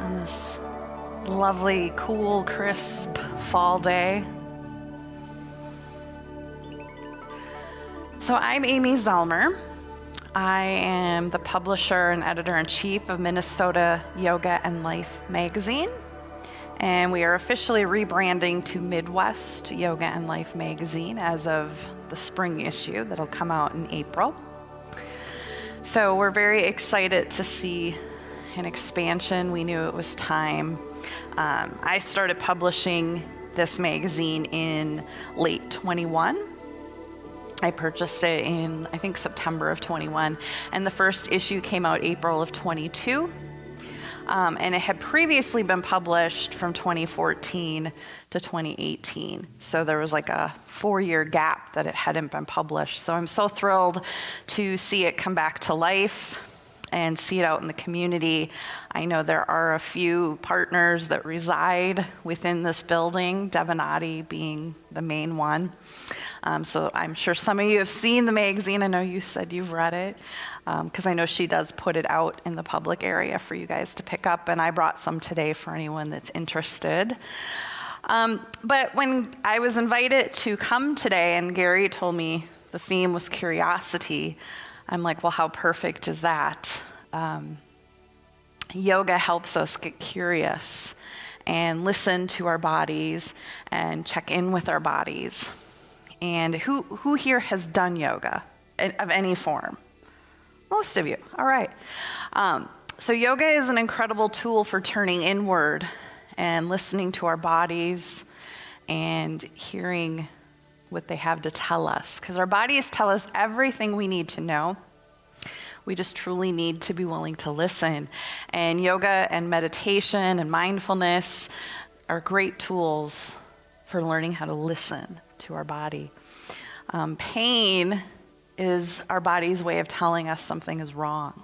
on this lovely, cool, crisp fall day. So I'm Amy Zellmer. I am the publisher and editor-in-chief of Minnesota Yoga and Life magazine, and we are officially rebranding to Midwest Yoga and Life magazine as of the spring issue that'll come out in April. So we're very excited to see an expansion. We knew it was time. I started publishing this magazine in late 21. I purchased it in, I think, September of 21, and the first issue came out April of 22. And it had previously been published from 2014 to 2018. So there was like a 4-year gap that it hadn't been published. So I'm so thrilled to see it come back to life and see it out in the community. I know there are a few partners that reside within this building, Devanati being the main one. So I'm sure some of you have seen the magazine. I know you said you've read it, because I know she does put it out in the public area for you guys to pick up, and I brought some today for anyone that's interested. But when I was invited to come today and Gary told me the theme was curiosity, I'm like, well, how perfect is that? Yoga helps us get curious and listen to our bodies and check in with our bodies. And who here has done yoga of any form? Most of you, all right. So yoga is an incredible tool for turning inward and listening to our bodies and hearing what they have to tell us. Because our bodies tell us everything we need to know. We just truly need to be willing to listen. And yoga and meditation and mindfulness are great tools for learning how to listen to our body. Pain is our body's way of telling us something is wrong.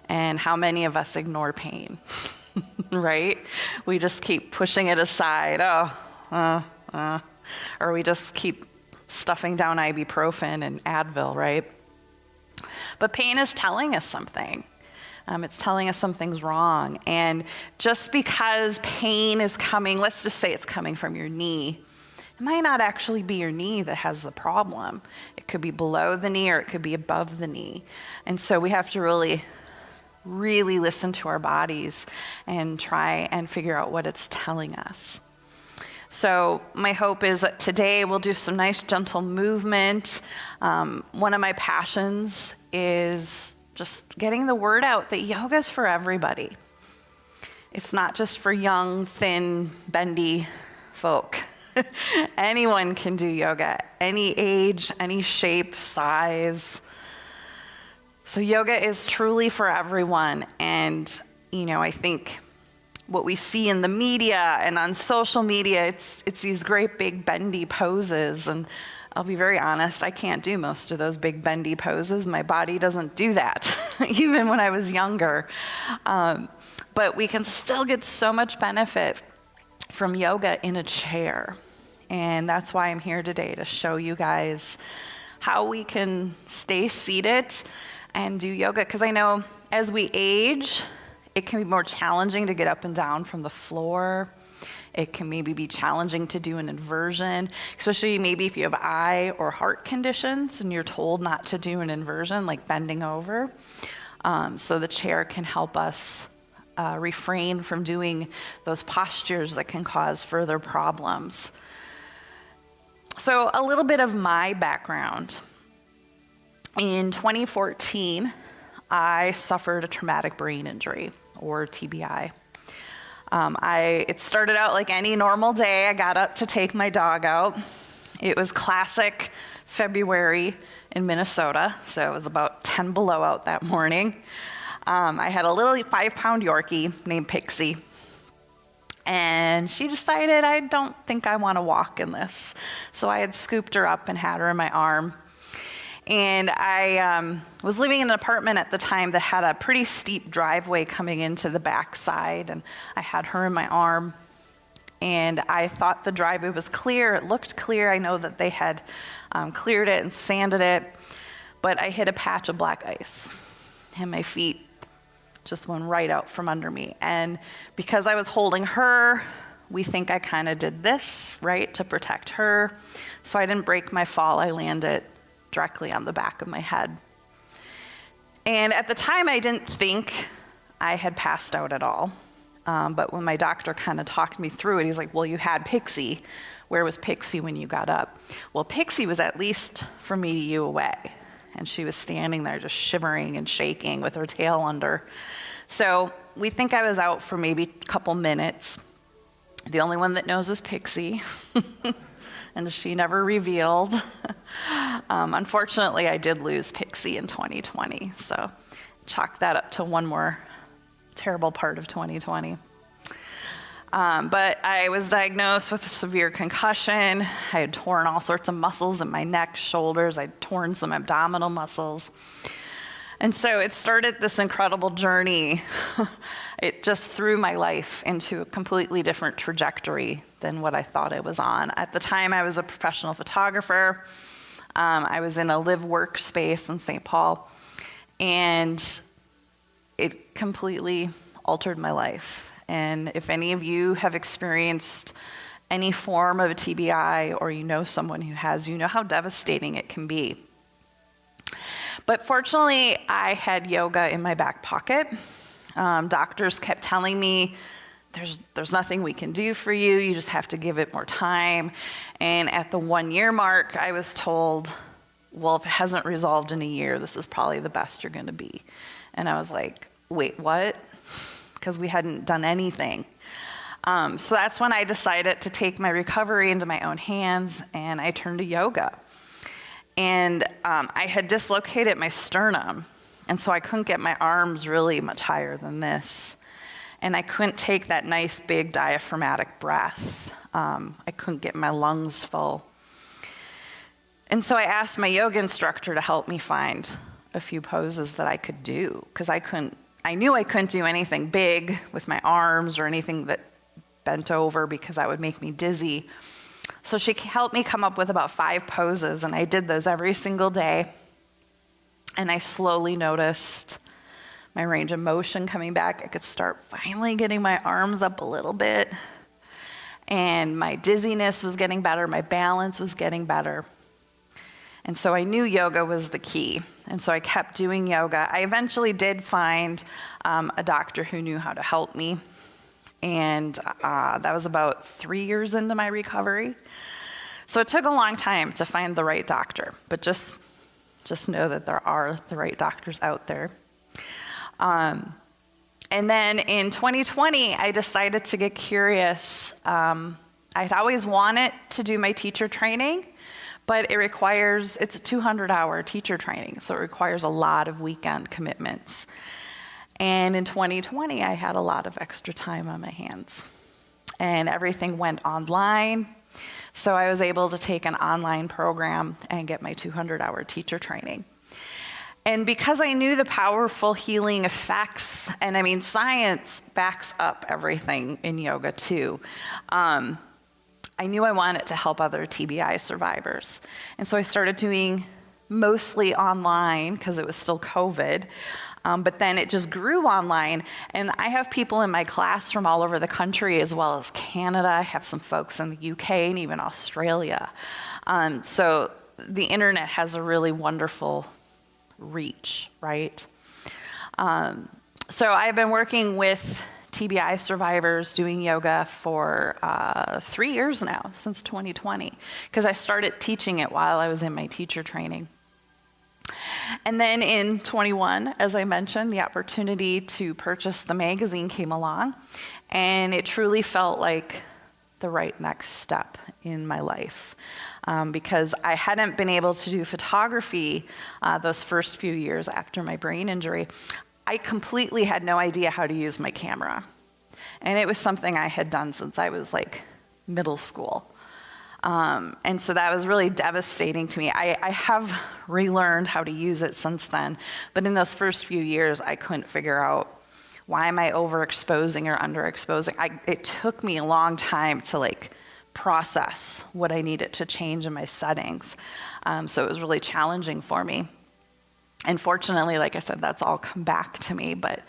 And how many of us ignore pain, right? We just keep pushing it aside, or we just keep stuffing down ibuprofen and Advil, right? But pain is telling us something. It's telling us something's wrong. And just because pain is coming, let's just say it's coming from your knee, it might not actually be your knee that has the problem. It could be below the knee or it could be above the knee. And so we have to really listen to our bodies and try and figure out what it's telling us. So my hope is that today we'll do some nice gentle movement. One of my passions is just getting the word out that yoga is for everybody. It's not just for young, thin, bendy folk. Anyone can do yoga, any age, any shape, size. So yoga is truly for everyone. And, I think what we see in the media and on social media, it's these great big bendy poses. And I'll be very honest, I can't do most of those big bendy poses. My body doesn't do that, even when I was younger. But we can still get so much benefit from yoga in a chair. And that's why I'm here today, to show you guys how we can stay seated and do yoga. Because I know as we age, it can be more challenging to get up and down from the floor. It can maybe be challenging to do an inversion, especially maybe if you have eye or heart conditions and you're told not to do an inversion, like bending over. So the chair can help us refrain from doing those postures that can cause further problems. So a little bit of my background. In 2014, I suffered a traumatic brain injury, or TBI. It started out like any normal day. I got up to take my dog out. It was classic February in Minnesota, so it was about 10 below out that morning. I had a little 5-pound Yorkie named Pixie, and she decided, I don't think I want to walk in this. So I had scooped her up and had her in my arm. And I was living in an apartment at the time that had a pretty steep driveway coming into the backside, and I had her in my arm. And I thought the driveway was clear. It looked clear. I know that they had cleared it and sanded it, but I hit a patch of black ice, and my feet just went right out from under me. And because I was holding her, we think I kind of did this, right, to protect her. So I didn't break my fall. I landed directly on the back of my head. And at the time, I didn't think I had passed out at all. But when my doctor kind of talked me through it, he's like, well, you had Pixie. Where was Pixie when you got up? Well, Pixie was at least from me to you away. And she was standing there just shivering and shaking with her tail under. So we think I was out for maybe a couple minutes. The only one that knows is Pixie. And she never revealed. Unfortunately, I did lose Pixie in 2020. So chalk that up to one more terrible part of 2020. But I was diagnosed with a severe concussion. I had torn all sorts of muscles in my neck, shoulders. I'd torn some abdominal muscles. And so it started this incredible journey. It just threw my life into a completely different trajectory than what I thought I was on. At the time, I was a professional photographer. I was in a live work space in St. Paul. And it completely altered my life. And if any of you have experienced any form of a TBI, or you know someone who has, you know how devastating it can be. But fortunately, I had yoga in my back pocket. Doctors kept telling me, there's nothing we can do for you. You just have to give it more time. And at the 1-year mark, I was told, well, if it hasn't resolved in a year, this is probably the best you're going to be. And I was like, wait, what? Because we hadn't done anything. So that's when I decided to take my recovery into my own hands, and I turned to yoga. And I had dislocated my sternum, and so I couldn't get my arms really much higher than this. And I couldn't take that nice big diaphragmatic breath. I couldn't get my lungs full. And so I asked my yoga instructor to help me find a few poses that I could do, because I knew I couldn't do anything big with my arms or anything that bent over, because that would make me dizzy. So she helped me come up with about 5 poses, and I did those every single day. And I slowly noticed my range of motion coming back. I could start finally getting my arms up a little bit. And my dizziness was getting better. My balance was getting better. And so I knew yoga was the key. And so I kept doing yoga. I eventually did find a doctor who knew how to help me. And that was about 3 years into my recovery. So it took a long time to find the right doctor, but just know that there are the right doctors out there. And then in 2020, I decided to get curious. I'd always wanted to do my teacher training, but it's a 200-hour teacher training, so it requires a lot of weekend commitments. And in 2020, I had a lot of extra time on my hands. And everything went online, so I was able to take an online program and get my 200-hour teacher training. And because I knew the powerful healing effects, and I mean, science backs up everything in yoga too, I knew I wanted to help other TBI survivors. And so I started doing mostly online, because it was still COVID. But then it just grew online, and I have people in my class from all over the country, as well as Canada. I have some folks in the UK and even Australia. So the internet has a really wonderful reach, right? So I've been working with TBI survivors doing yoga for 3 years now, since 2020, because I started teaching it while I was in my teacher training. And then in 21, as I mentioned, the opportunity to purchase the magazine came along, and it truly felt like the right next step in my life, because I hadn't been able to do photography those first few years after my brain injury. I completely had no idea how to use my camera, and it was something I had done since I was like middle school. And so that was really devastating to me. I have relearned how to use it since then, but in those first few years, I couldn't figure out, why am I overexposing or underexposing? It took me a long time to like process what I needed to change in my settings. So it was really challenging for me. And fortunately, like I said, that's all come back to me, but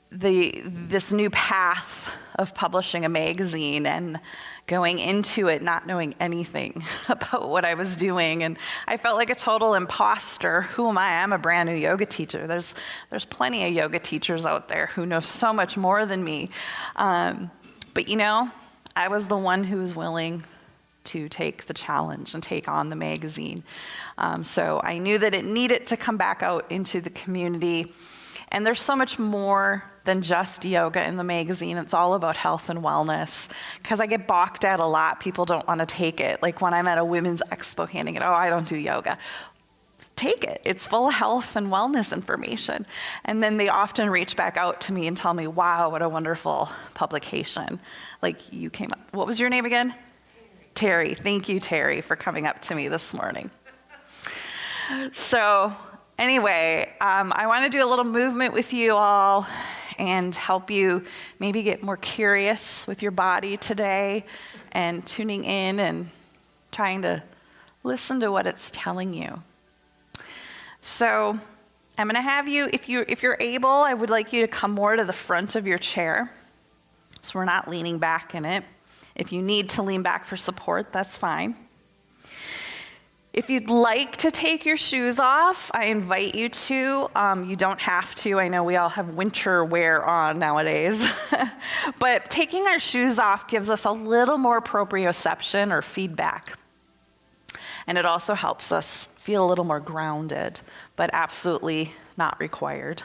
this new path of publishing a magazine and going into it not knowing anything about what I was doing. And I felt like a total imposter. Who am I? I'm a brand new yoga teacher. There's plenty of yoga teachers out there who know so much more than me. But I was the one who was willing to take the challenge and take on the magazine. So I knew that it needed to come back out into the community. And there's so much more than just yoga in the magazine. It's all about health and wellness, because I get balked at a lot. People don't want to take it. Like when I'm at a women's expo handing it, I don't do yoga. Take it. It's full of health and wellness information. And then they often reach back out to me and tell me, wow, what a wonderful publication. Like you came up. What was your name again? Terry. Thank you, Terry, for coming up to me this morning. So anyway, I want to do a little movement with you all and help you maybe get more curious with your body today and tuning in and trying to listen to what it's telling you. So I'm going to have you, if you're able, I would like you to come more to the front of your chair so we're not leaning back in it. If you need to lean back for support, that's fine. If you'd like to take your shoes off, I invite you to. You don't have to. I know we all have winter wear on nowadays. But taking our shoes off gives us a little more proprioception or feedback. And it also helps us feel a little more grounded, but absolutely not required.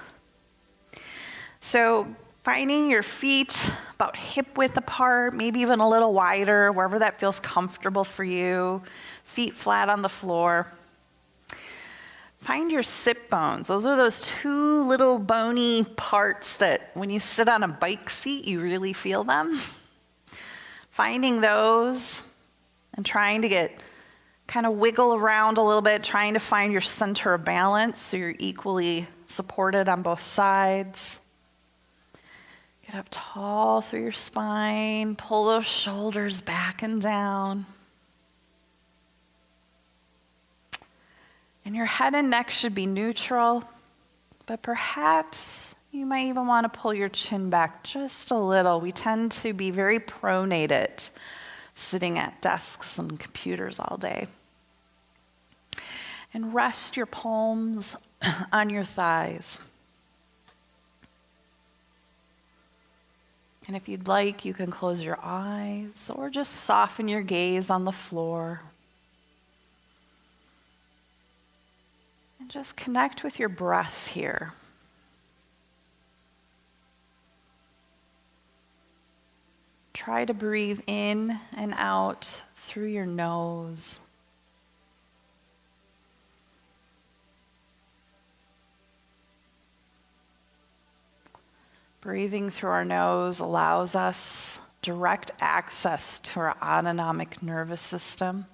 So finding your feet about hip width apart, maybe even a little wider, wherever that feels comfortable for you. Feet flat on the floor. Find your sit bones. Those are those two little bony parts that when you sit on a bike seat, you really feel them. Finding those and trying to get kind of wiggle around a little bit, trying to find your center of balance so you're equally supported on both sides. Get up tall through your spine. Pull those shoulders back and down. And your head and neck should be neutral, but perhaps you might even want to pull your chin back just a little. We tend to be very pronated sitting at desks and computers all day. And rest your palms on your thighs. And if you'd like, you can close your eyes or just soften your gaze on the floor. And just connect with your breath here. Try to breathe in and out through your nose. Breathing through our nose allows us direct access to our autonomic nervous system.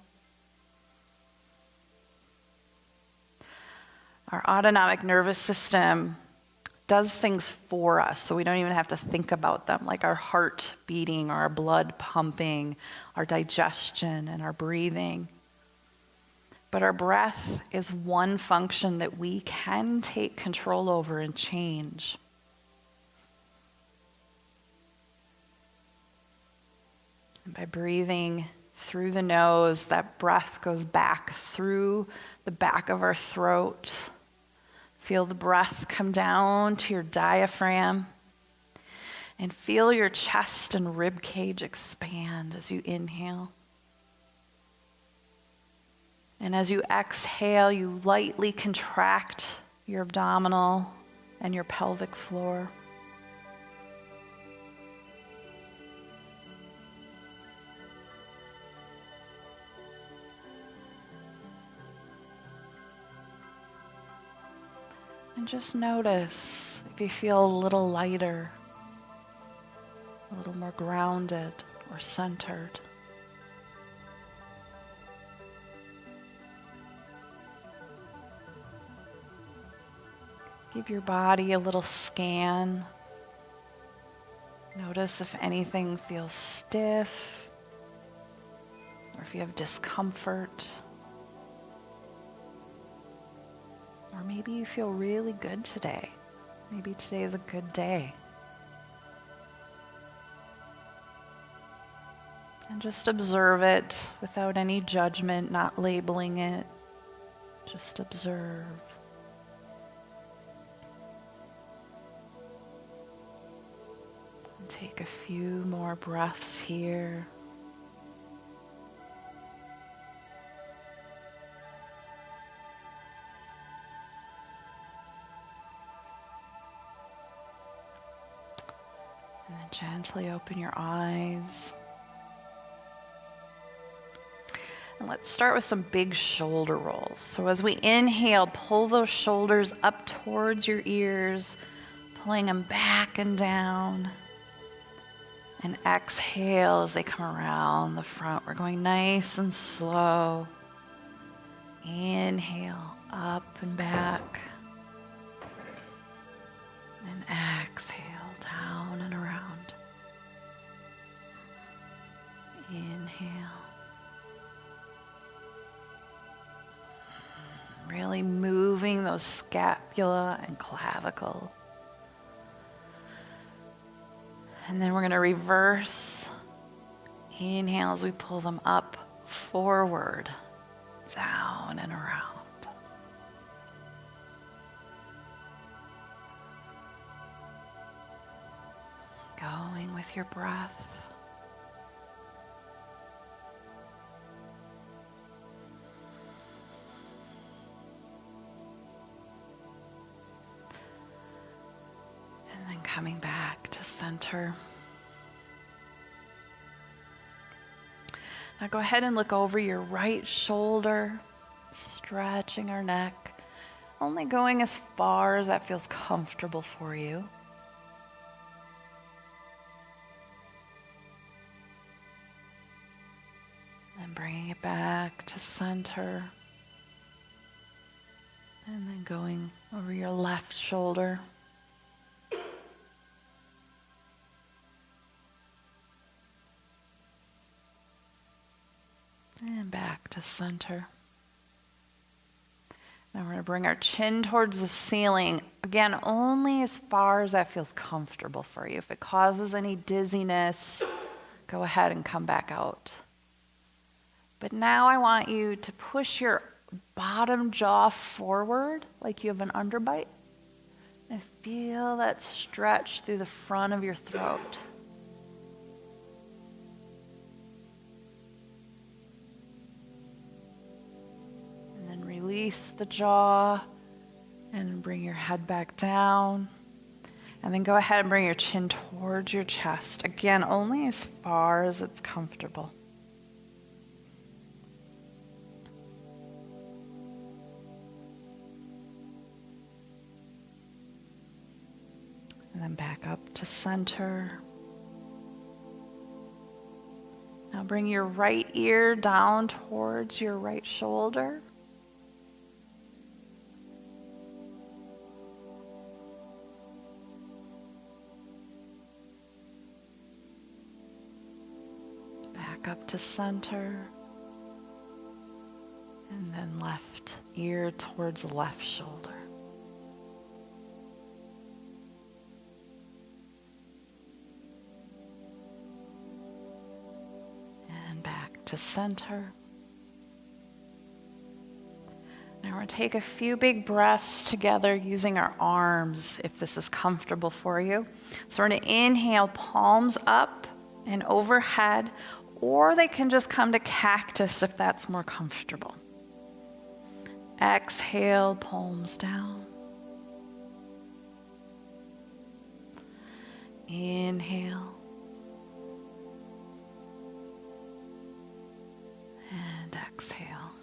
Our autonomic nervous system does things for us, so we don't even have to think about them, like our heart beating, or our blood pumping, our digestion, and our breathing. But our breath is one function that we can take control over and change. And by breathing through the nose, that breath goes back through the back of our throat. Feel the breath come down to your diaphragm and feel your chest and rib cage expand as you inhale. And as you exhale, you lightly contract your abdominal and your pelvic floor. And just notice if you feel a little lighter, a little more grounded or centered. Give your body a little scan. Notice if anything feels stiff or if you have discomfort. Or maybe you feel really good today. Maybe today is a good day. Just observe it without any judgment, not labeling it. Just observe. And take a few more breaths here. And then gently open your eyes. And let's start with some big shoulder rolls. So as we inhale, pull those shoulders up towards your ears, pulling them back and down. And exhale as they come around the front. We're going nice and slow. Inhale, up and back. And exhale, down and around. Inhale. Really moving those scapula and clavicle. And then we're going to reverse. Inhale as we pull them up, forward, down and around. Going with your breath. Coming back to center. Now go ahead and look over your right shoulder, stretching our neck, only going as far as that feels comfortable for you. And bringing it back to center. And then going over your left shoulder. And back to center. Now we're going to bring our chin towards the ceiling. Again, only as far as that feels comfortable for you. If it causes any dizziness, go ahead and come back out. But now I want you to push your bottom jaw forward like you have an underbite. And feel that stretch through the front of your throat. Release the jaw and bring your head back down. And then go ahead and bring your chin towards your chest. Again, only as far as it's comfortable. And then back up to center. Now bring your right ear down towards your right shoulder. Up to center, and then left ear towards the left shoulder. And back to center. Now we're going to take a few big breaths together using our arms if this is comfortable for you. So we're going to inhale, palms up and overhead. Or they can just come to cactus if that's more comfortable. Exhale, palms down. Inhale. And exhale.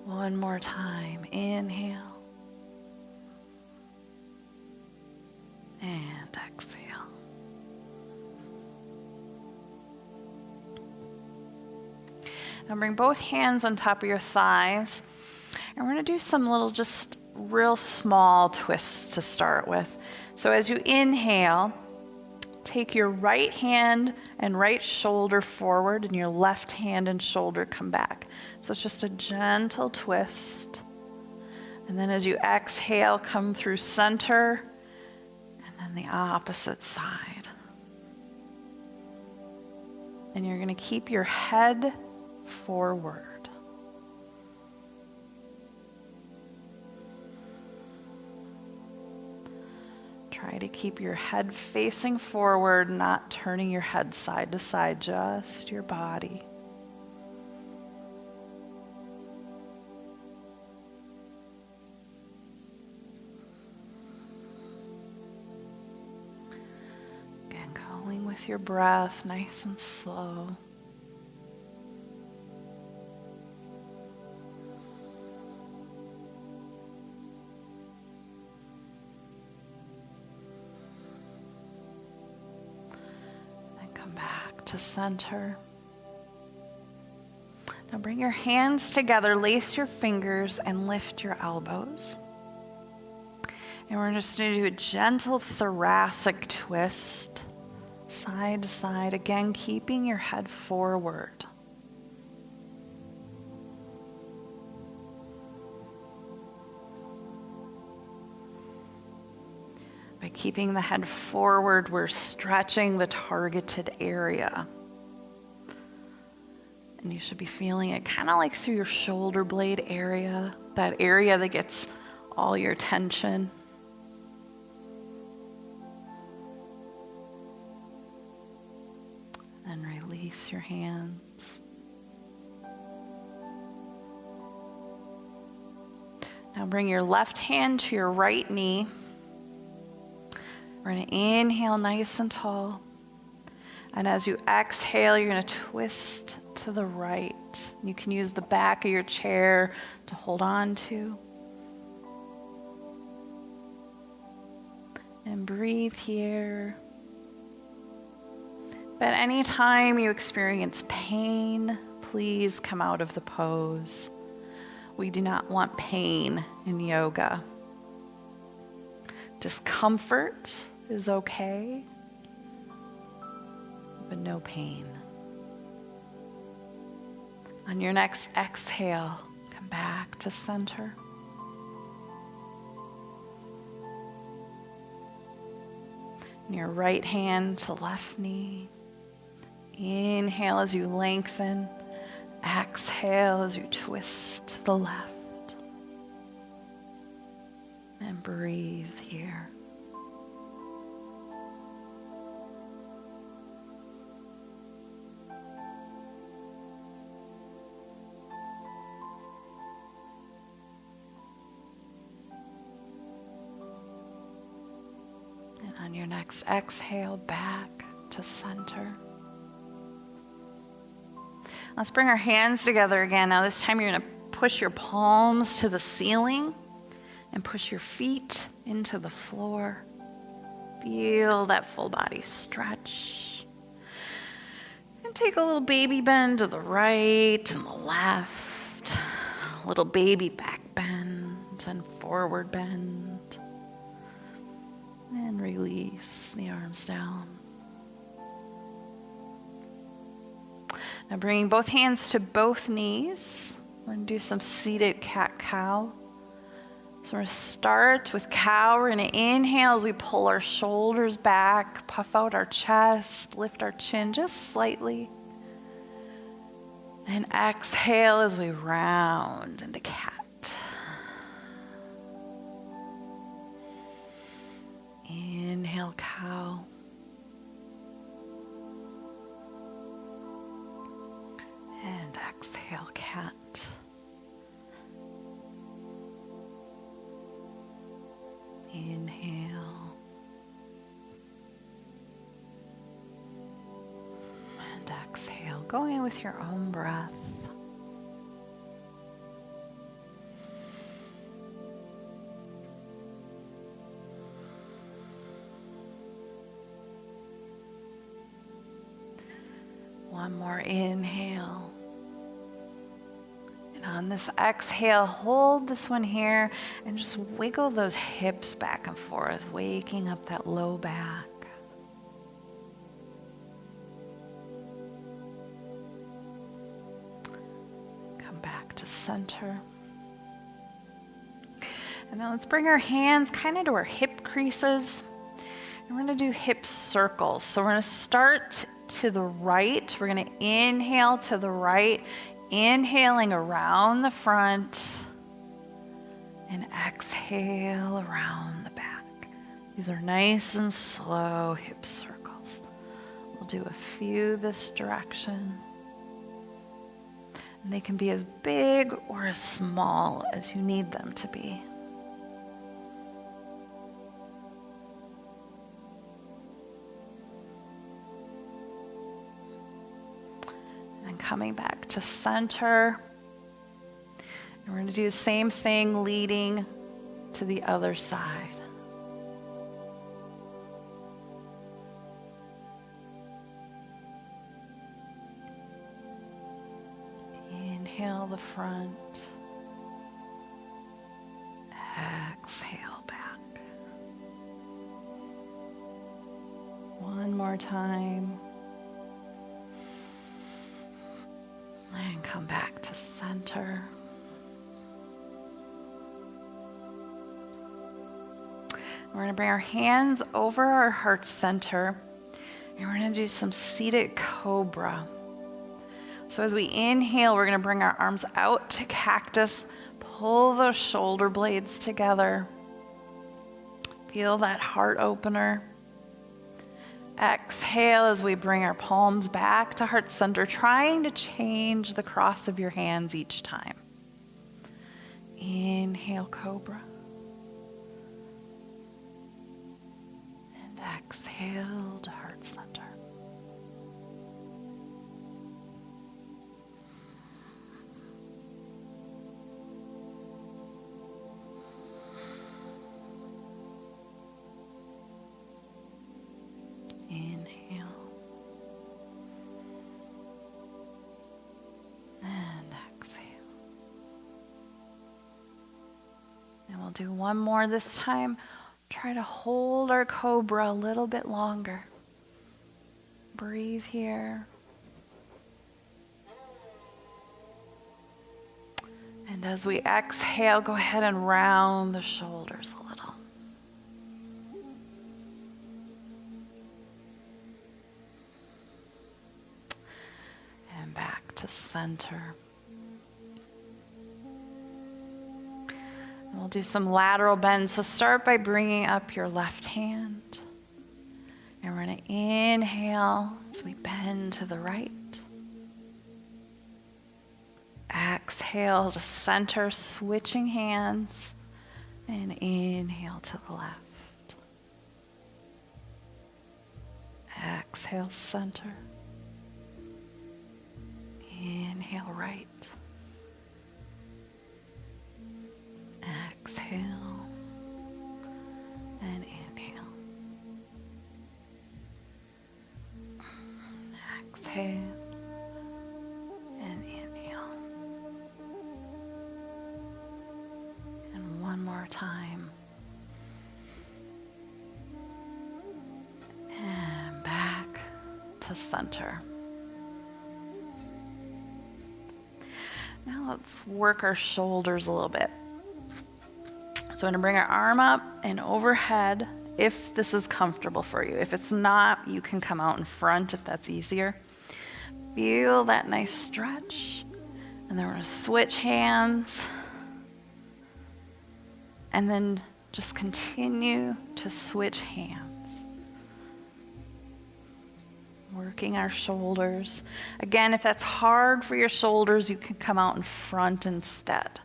One more time. Inhale. And exhale. Now bring both hands on top of your thighs. And we're going to do some little just real small twists to start with. So as you inhale, take your right hand and right shoulder forward and your left hand and shoulder come back. So it's just a gentle twist. And then as you exhale, come through center and then the opposite side. And you're going to keep your head forward. Try to keep your head facing forward, not turning your head side to side, just your body. Again, going with your breath, nice and slow. To center. Now bring your hands together, lace your fingers, and lift your elbows. And we're just going to do a gentle thoracic twist, side to side, again keeping your head forward. By keeping the head forward, we're stretching the targeted area. And you should be feeling it kind of like through your shoulder blade area, that area that gets all your tension. And release your hands. Now bring your left hand to your right knee. We're going to inhale nice and tall. And as you exhale, you're going to twist to the right. You can use the back of your chair to hold on to. And breathe here. But anytime you experience pain, please come out of the pose. We do not want pain in yoga. Discomfort is okay, but no pain. On your next exhale, come back to center. And your right hand to left knee. Inhale as you lengthen. Exhale as you twist to the left. And breathe here. And on your next exhale, back to center. Let's bring our hands together again. Now this time you're going to push your palms to the ceiling and push your feet into the floor. Feel that full body stretch. And take a little baby bend to the right and the left. A little baby back bend and forward bend. And release the arms down. Now bringing both hands to both knees. We're going to do some seated cat-cow. So we're going to start with cow. We're going to inhale as we pull our shoulders back, puff out our chest, lift our chin just slightly. And exhale as we round into cat. Inhale, cow. And exhale, cat. Inhale. And exhale, going with your own breath. One more inhale. And on this exhale, hold this one here and just wiggle those hips back and forth, waking up that low back. Come back to center. And then let's bring our hands kind of to our hip creases. And we're going to do hip circles. So we're going to start to the right. We're going to inhale to the right, inhaling around the front, and exhale around the back. These are nice and slow hip circles. We'll do a few this direction. And they can be as big or as small as you need them to be. And coming back to center. And we're going to do the same thing leading to the other side. Inhale the front. Exhale back. One more time. And come back to center. We're going to bring our hands over our heart center, and we're going to do some seated cobra. So as we inhale, we're going to bring our arms out to cactus, pull those shoulder blades together. Feel that heart opener. Exhale as we bring our palms back to heart center, trying to change the cross of your hands each time. Inhale, cobra. And exhale to heart center. Inhale. And exhale. And we'll do one more this time. Try to hold our cobra a little bit longer. Breathe here. And as we exhale, go ahead and round the shoulders a little. And back to center. And we'll do some lateral bends. So start by bringing up your left hand. And we're going to inhale as we bend to the right. Exhale to center, switching hands. And inhale to the left. Exhale, center. Inhale, right. Exhale. And inhale. Exhale. And inhale. And one more time. And back to center. Now let's work our shoulders a little bit. So I'm going to bring our arm up and overhead if this is comfortable for you. If it's not, you can come out in front if that's easier. Feel that nice stretch. And then we're going to switch hands. And then just continue to switch hands. Working our shoulders. Again, if that's hard for your shoulders, you can come out in front instead.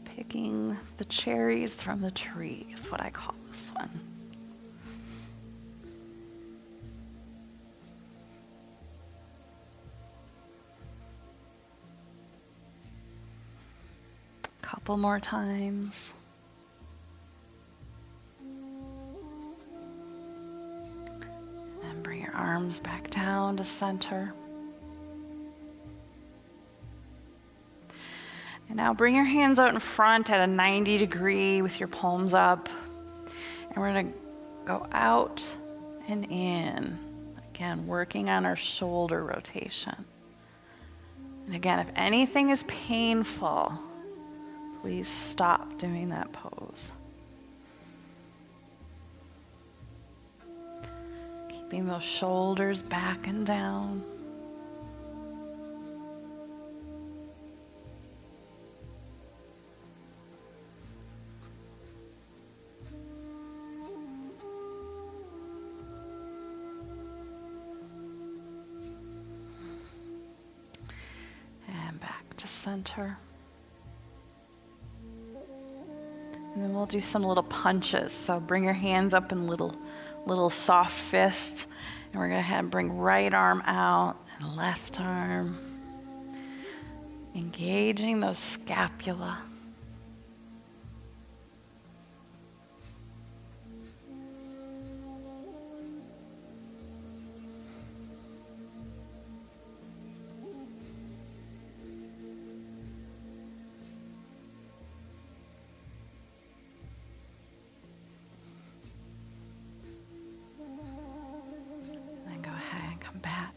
Picking the cherries from the tree is what I call this one. Couple more times. And bring your arms back down to center. And now bring your hands out in front at a 90 degree with your palms up. And we're going to go out and in. Again, working on our shoulder rotation. And again, if anything is painful, please stop doing that pose. Keeping those shoulders back and down. And back to center. And then we'll do some little punches. So bring your hands up in little soft fists. And we're going to bring right arm out and left arm. Engaging those scapula.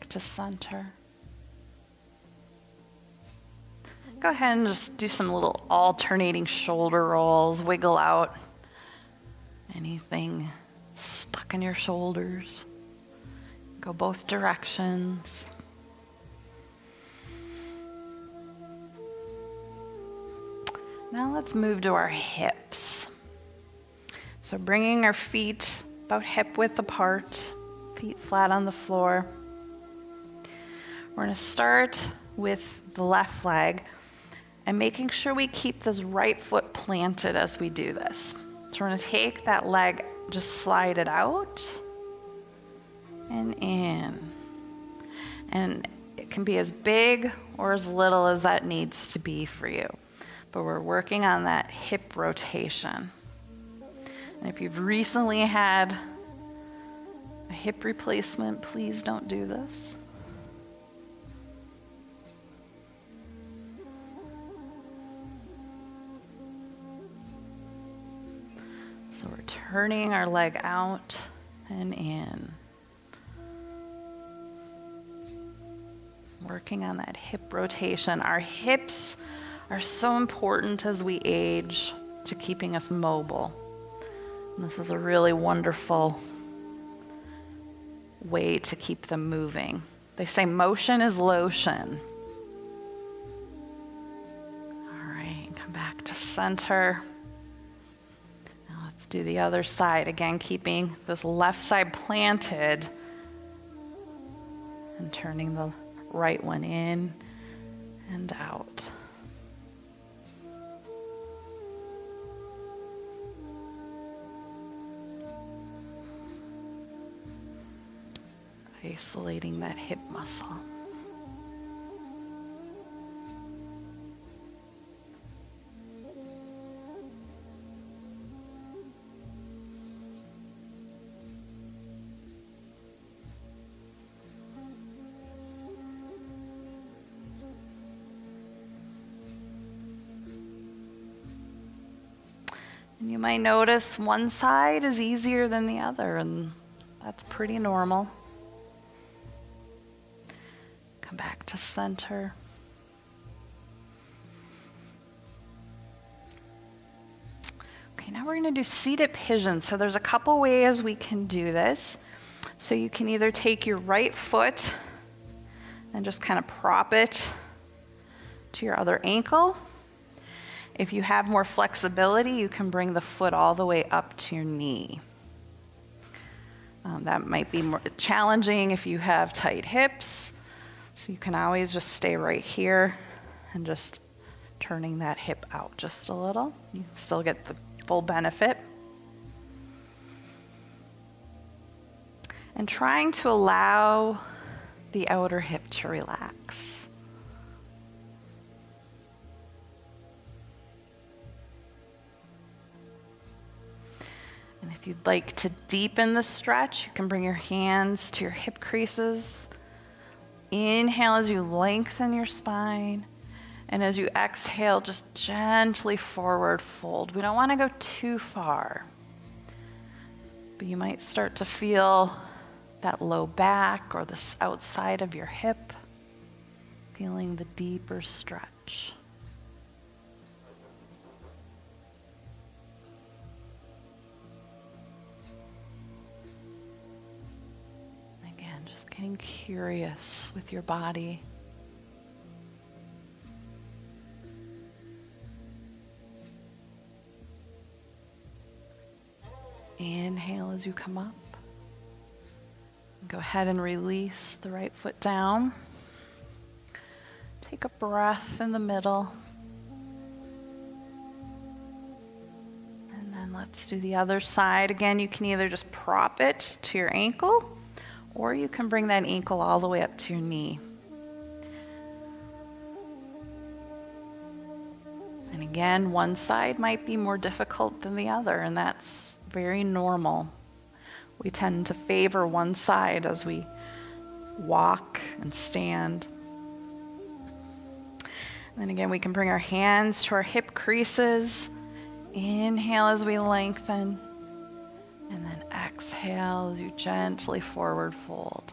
To center. Go ahead and just do some little alternating shoulder rolls. Wiggle out anything stuck in your shoulders. Go both directions. Now let's move to our hips. So bringing our feet about hip width apart, feet flat on the floor. We're going to start with the left leg and making sure we keep this right foot planted as we do this. So we're going to take that leg, just slide it out and in. And it can be as big or as little as that needs to be for you. But we're working on that hip rotation. And if you've recently had a hip replacement, please don't do this. So we're turning our leg out and in. Working on that hip rotation. Our hips are so important as we age to keeping us mobile. And this is a really wonderful way to keep them moving. They say motion is lotion. All right, come back to center. Do the other side. Again, keeping this left side planted and turning the right one in and out. Isolating that hip muscle. And you might notice one side is easier than the other, and that's pretty normal. Come back to center. Okay, now we're going to do seated pigeon. So there's a couple ways we can do this. So you can either take your right foot and just kind of prop it to your other ankle. If you have more flexibility, you can bring the foot all the way up to your knee. That might be more challenging if you have tight hips. So you can always just stay right here and just turning that hip out just a little. You can still get the full benefit. And trying to allow the outer hip to relax. And if you'd like to deepen the stretch, you can bring your hands to your hip creases. Inhale as you lengthen your spine. And as you exhale, just gently forward fold. We don't want to go too far. But you might start to feel that low back or the outside of your hip, feeling the deeper stretch. Getting curious with your body. Inhale as you come up. Go ahead and release the right foot down. Take a breath in the middle. And then let's do the other side. Again, you can either just prop it to your ankle, or you can bring that ankle all the way up to your knee. And again, one side might be more difficult than the other, and that's very normal. We tend to favor one side as we walk and stand. And then again, we can bring our hands to our hip creases. Inhale as we lengthen. And then exhale as you gently forward fold.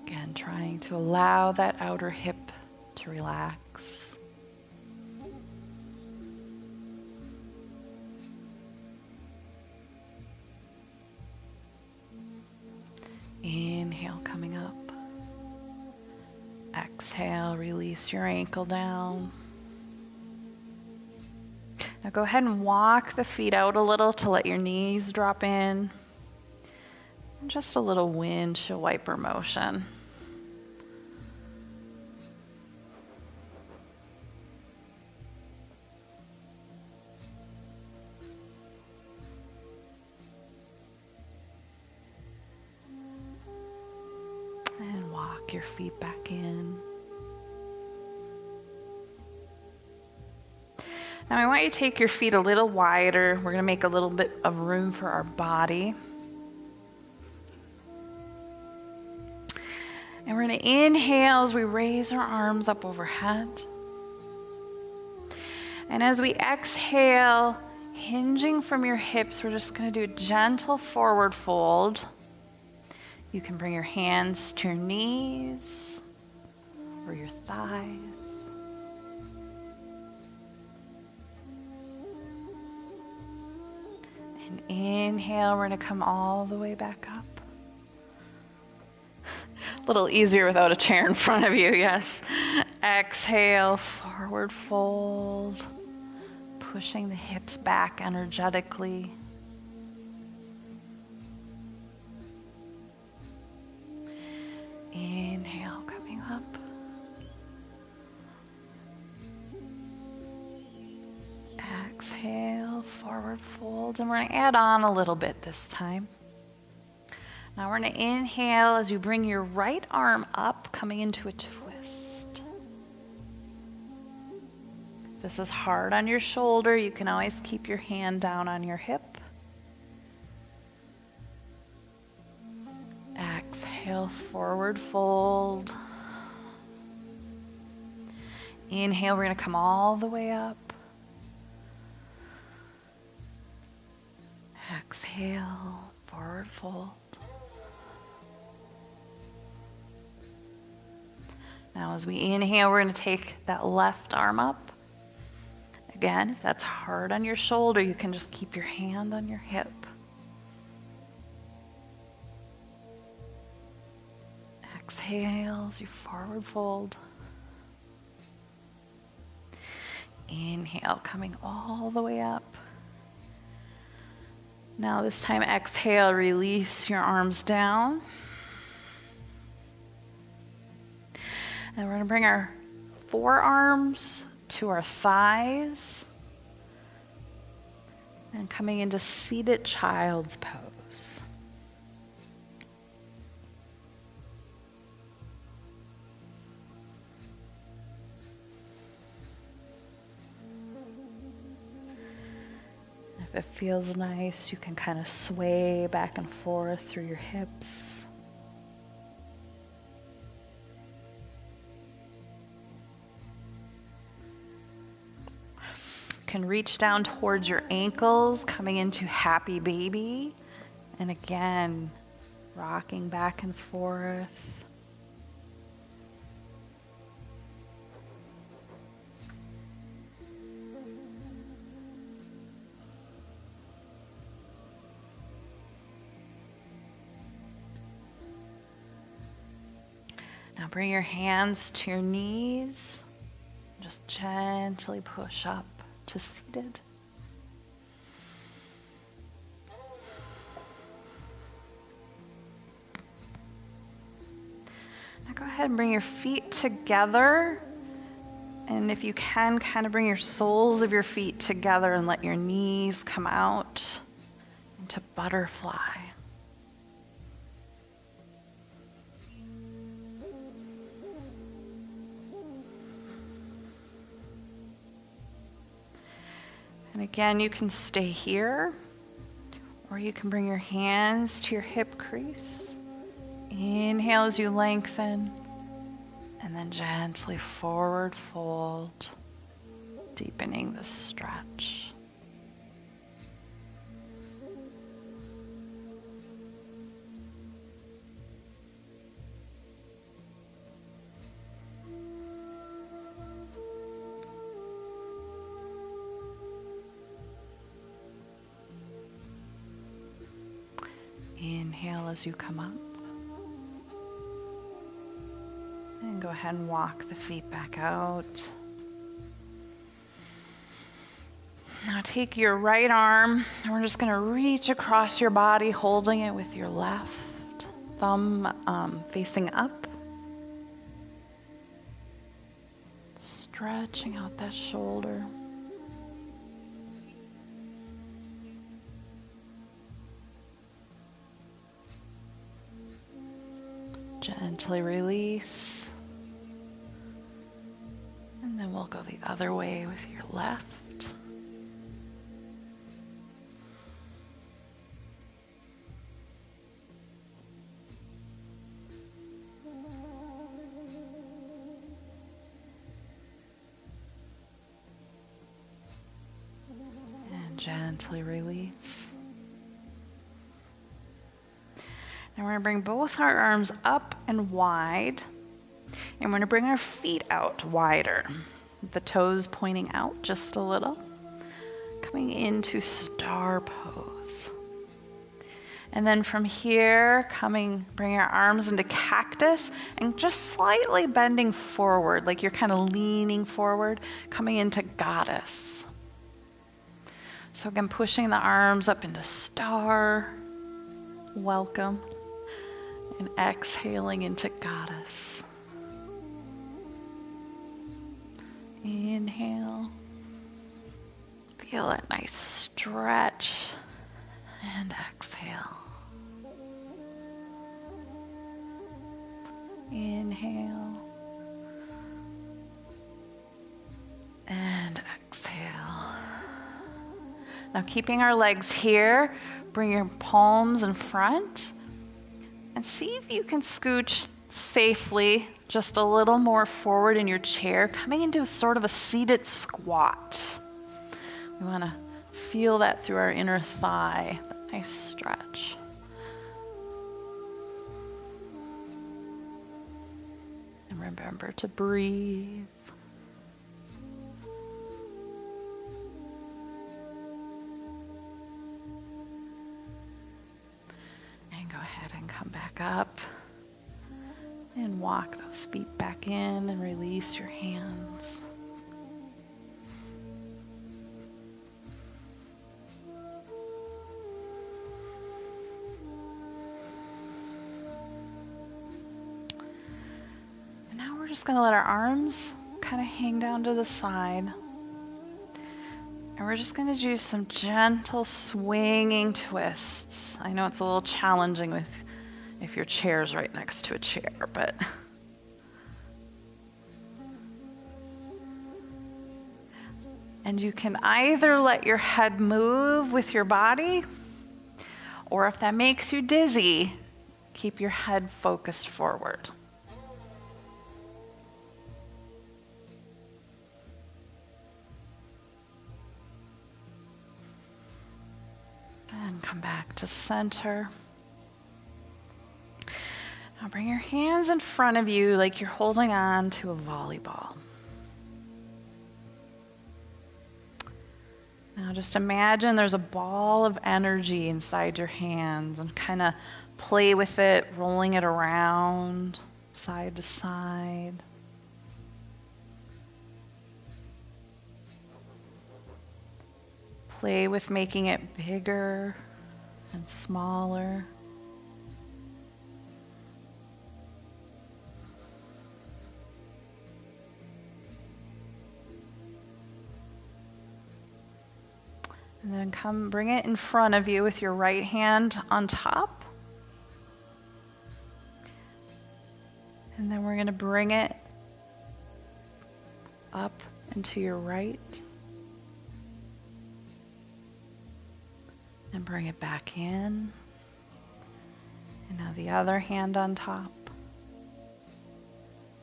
Again, trying to allow that outer hip to relax. Inhale, coming up. Exhale, release your ankle down. Now go ahead and walk the feet out a little to let your knees drop in. And just a little windshield wiper motion. And walk your feet back in. Now I want you to take your feet a little wider. We're going to make a little bit of room for our body. And we're going to inhale as we raise our arms up overhead. And as we exhale, hinging from your hips, we're just going to do a gentle forward fold. You can bring your hands to your knees or your thighs. And inhale, we're going to come all the way back up. A little easier without a chair in front of you, yes. Exhale, forward fold, pushing the hips back energetically. Inhale, coming up. Exhale, forward fold, and we're going to add on a little bit this time. Now we're going to inhale as you bring your right arm up, coming into a twist. If this is hard on your shoulder, you can always keep your hand down on your hip. Exhale, forward fold. Inhale, we're going to come all the way up. Exhale, forward fold. Now as we inhale, we're going to take that left arm up. Again, if that's hard on your shoulder, you can just keep your hand on your hip. Exhale as you forward fold. Inhale, coming all the way up. Now this time, exhale, release your arms down. And we're going to bring our forearms to our thighs. And coming into seated child's pose. If it feels nice, you can kind of sway back and forth through your hips. You can reach down towards your ankles, coming into happy baby. And again, rocking back and forth. Now bring your hands to your knees. Just gently push up to seated. Now go ahead and bring your feet together. And if you can, kind of bring your soles of your feet together and let your knees come out into butterfly. And again, you can stay here, or you can bring your hands to your hip crease. Inhale as you lengthen, and then gently forward fold, deepening the stretch. Inhale as you come up. And go ahead and walk the feet back out. Now take your right arm, and we're just going to reach across your body, holding it with your left thumb facing up. Stretching out that shoulder. Gently release. And then we'll go the other way with your left. And gently release. And we're going to bring both our arms up and wide. And we're going to bring our feet out wider. The toes pointing out just a little. Coming into star pose. And then from here, bring our arms into cactus and just slightly bending forward, like you're kind of leaning forward, coming into goddess. So again, pushing the arms up into star. Welcome. And exhaling into goddess. Inhale. Feel that nice stretch. And exhale. Inhale. And exhale. Now keeping our legs here, bring your palms in front. And see if you can scooch safely just a little more forward in your chair, coming into sort of a seated squat. We want to feel that through our inner thigh, that nice stretch. And remember to breathe. Go ahead and come back up and walk those feet back in and release your hands. And now we're just going to let our arms kind of hang down to the side. And we're just going to do some gentle swinging twists. I know it's a little challenging if your chair's right next to a chair, but and you can either let your head move with your body, or if that makes you dizzy, keep your head focused forward. And come back to center. Now bring your hands in front of you like you're holding on to a volleyball. Now just imagine there's a ball of energy inside your hands and kind of play with it, rolling it around, side to side. Play with making it bigger and smaller. And then bring it in front of you with your right hand on top. And then we're going to bring it up into your right. And bring it back in. And now the other hand on top.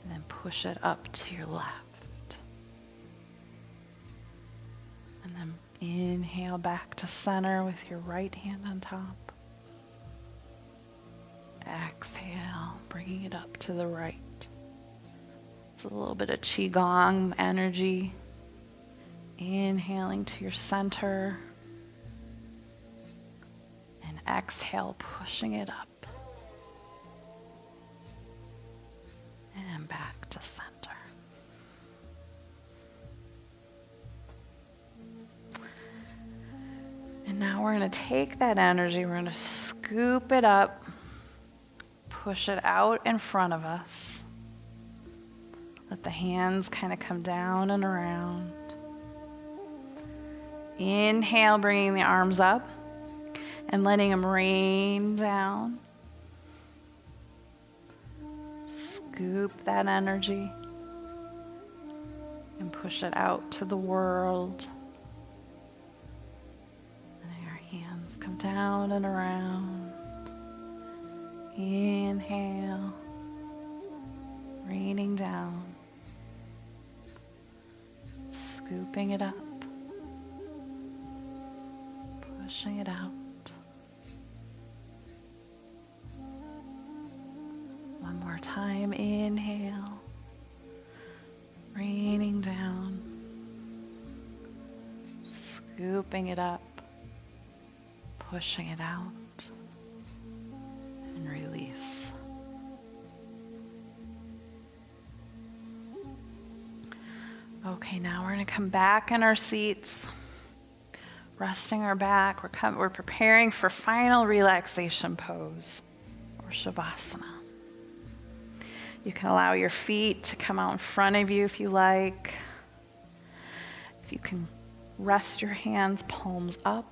And then push it up to your left. And then inhale back to center with your right hand on top. Exhale, bringing it up to the right. It's a little bit of Qigong energy. Inhaling to your center. And exhale, pushing it up. And back to center. And now we're going to take that energy, we're going to scoop it up, push it out in front of us. Let the hands kind of come down and around. Inhale, bringing the arms up and letting them rain down. Scoop that energy and push it out to the world. Come down and around. Inhale. Raining down. Scooping it up. Pushing it out. One more time. Inhale. Raining down. Scooping it up. Pushing it out and release. Okay, now we're going to come back in our seats, resting our back. We're preparing for final relaxation pose, or Shavasana. You can allow your feet to come out in front of you if you like. If you can rest your hands, palms up.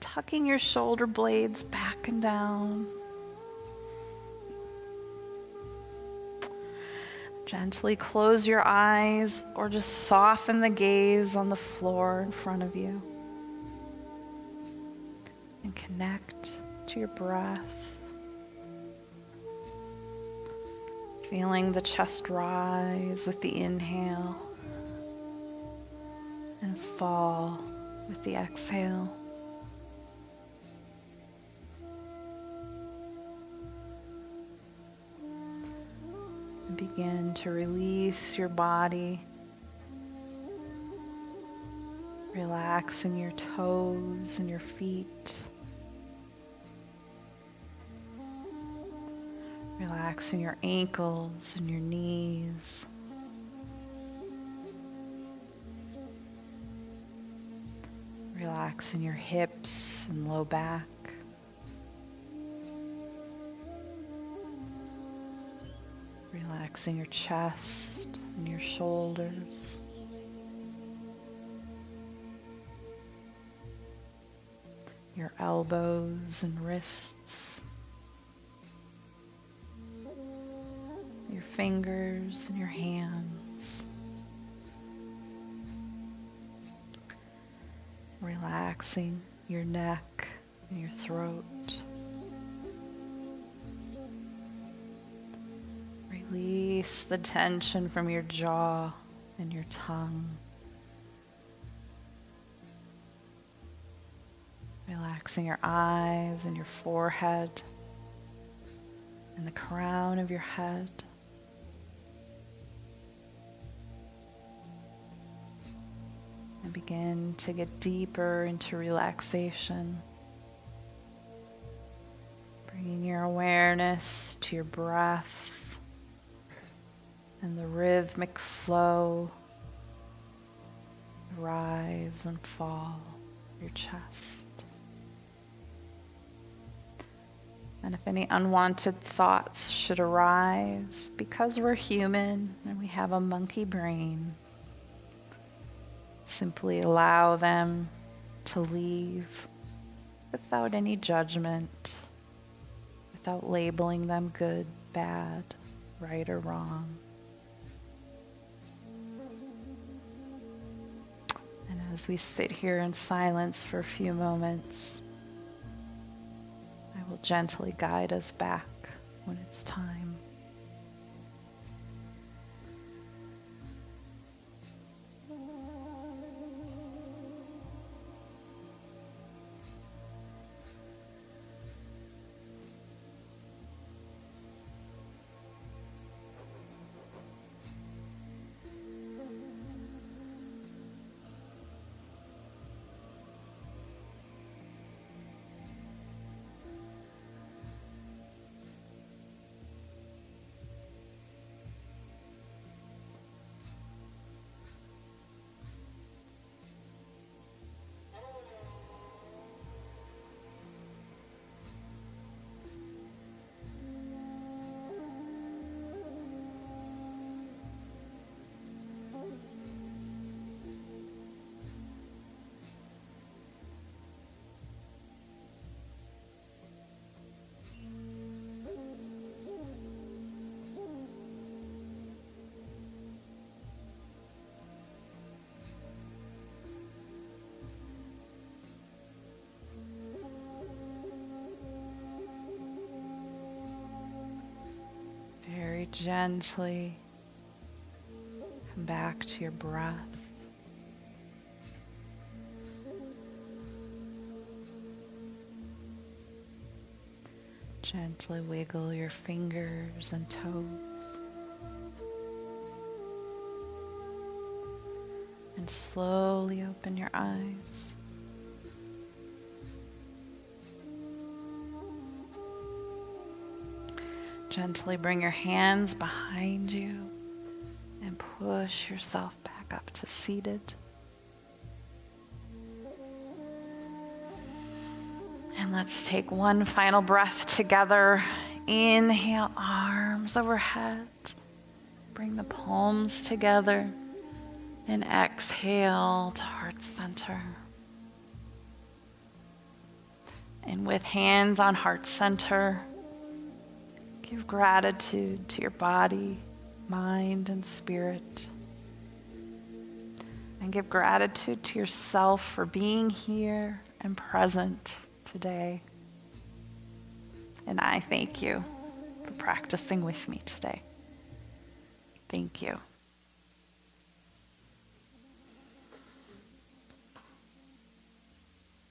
Tucking your shoulder blades back and down. Gently close your eyes or just soften the gaze on the floor in front of you. And connect to your breath. Feeling the chest rise with the inhale and fall with the exhale. Begin to release your body, relaxing your toes and your feet, relaxing your ankles and your knees, relaxing your hips and low back. Relaxing your chest and your shoulders. Your elbows and wrists. Your fingers and your hands. Relaxing your neck and your throat. Release the tension from your jaw and your tongue. Relaxing your eyes and your forehead and the crown of your head. And begin to get deeper into relaxation. Bringing your awareness to your breath and the rhythmic flow, the rise and fall of your chest. And if any unwanted thoughts should arise, because we're human and we have a monkey brain, simply allow them to leave without any judgment, without labeling them good, bad, right, or wrong. And as we sit here in silence for a few moments, I will gently guide us back when it's time. Very gently come back to your breath. Gently wiggle your fingers and toes. And slowly open your eyes. Gently bring your hands behind you and push yourself back up to seated. And let's take one final breath together. Inhale, arms overhead. Bring the palms together. And exhale to heart center. And with hands on heart center, give gratitude to your body, mind, and spirit. And give gratitude to yourself for being here and present today. And I thank you for practicing with me today. Thank you.